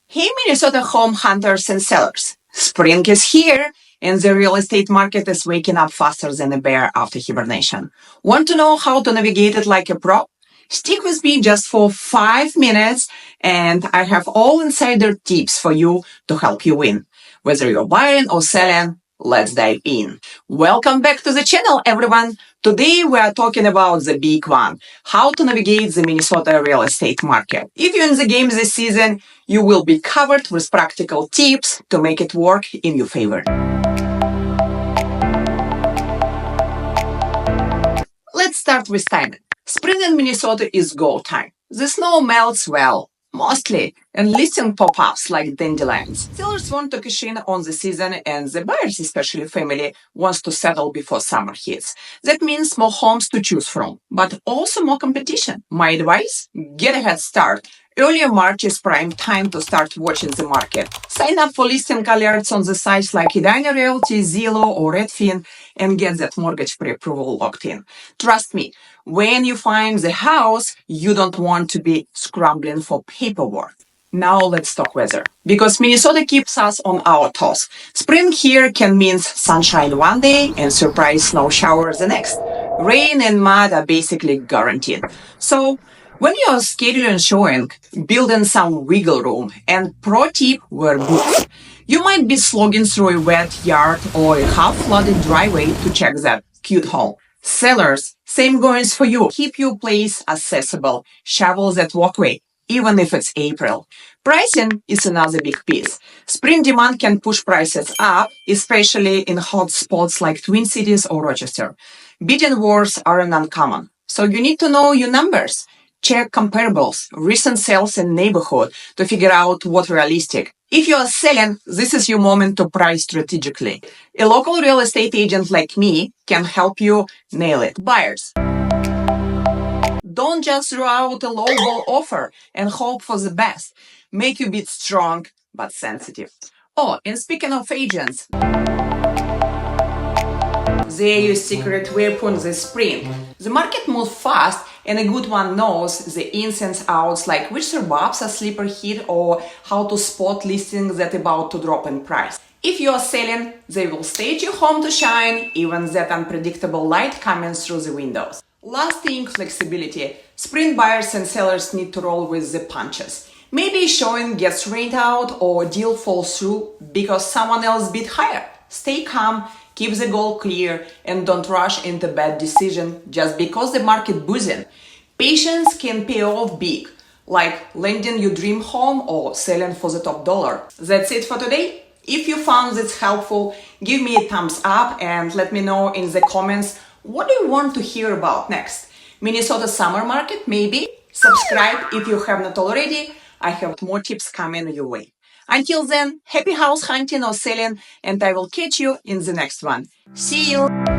Hey, Minnesota home hunters and sellers. Spring is here, and the real estate market is waking up faster than a bear after hibernation. Want to know how to navigate it like a pro? Stick with me just for 5 minutes, and I have all insider tips for you to help you win. Whether you're buying or selling, let's dive in. Welcome back to the channel, everyone. Today we are talking about the big one, how to navigate the Minnesota real estate market. If you're in the game this season, you will be covered with practical tips to make it work in your favor. Let's start with timing. Spring in Minnesota is go time. The snow melts well, mostly, and listing pop-ups like dandelions. Sellers want to cash in on the season, and the buyers, especially family, wants to settle before summer hits. That means more homes to choose from, but also more competition. My advice? Get a head start. Earlier March is prime time to start watching the market. Sign up for listing alerts on the sites like Edina, Realty, Zillow, or Redfin and get that mortgage pre-approval locked in. Trust me, when you find the house, you don't want to be scrambling for paperwork. Now let's talk weather. Because Minnesota keeps us on our toes. Spring here can mean sunshine one day and surprise snow showers the next. Rain and mud are basically guaranteed. So when you're scheduling showing, build in some wiggle room. And pro tip, wear boots. You might be slogging through a wet yard or a half-flooded driveway to check that cute home. Sellers, same goes for you. Keep your place accessible. Shovel that walkway, even if it's April. Pricing is another big piece. Spring demand can push prices up, especially in hot spots like Twin Cities or Rochester. Bidding wars aren't uncommon, so you need to know your numbers. Check comparables, recent sales in neighborhood to figure out what's realistic. If you are selling, this is your moment to price strategically. A local real estate agent like me can help you nail it. Buyers, don't just throw out a lowball offer and hope for the best. Make your bid strong but sensitive. Oh, and speaking of agents, they're your secret weapon this spring. The market moves fast, and a good one knows the ins and outs, like which suburbs are sleeper hit or how to spot listings that are about to drop in price. If you are selling, they will stage your home to shine, even that unpredictable light coming through the windows. Last thing, flexibility. Spring buyers and sellers need to roll with the punches. Maybe showing gets rained out or deal falls through because someone else bid higher. Stay calm, keep the goal clear, and don't rush into bad decision just because the market booming. Patience can pay off big, like landing your dream home or selling for the top dollar. That's it for today. If you found this helpful, give me a thumbs up and let me know in the comments what do you want to hear about next. Minnesota summer market, maybe? Subscribe if you have not already. I have more tips coming your way. Until then, happy house hunting or selling, and I will catch you in the next one. See you!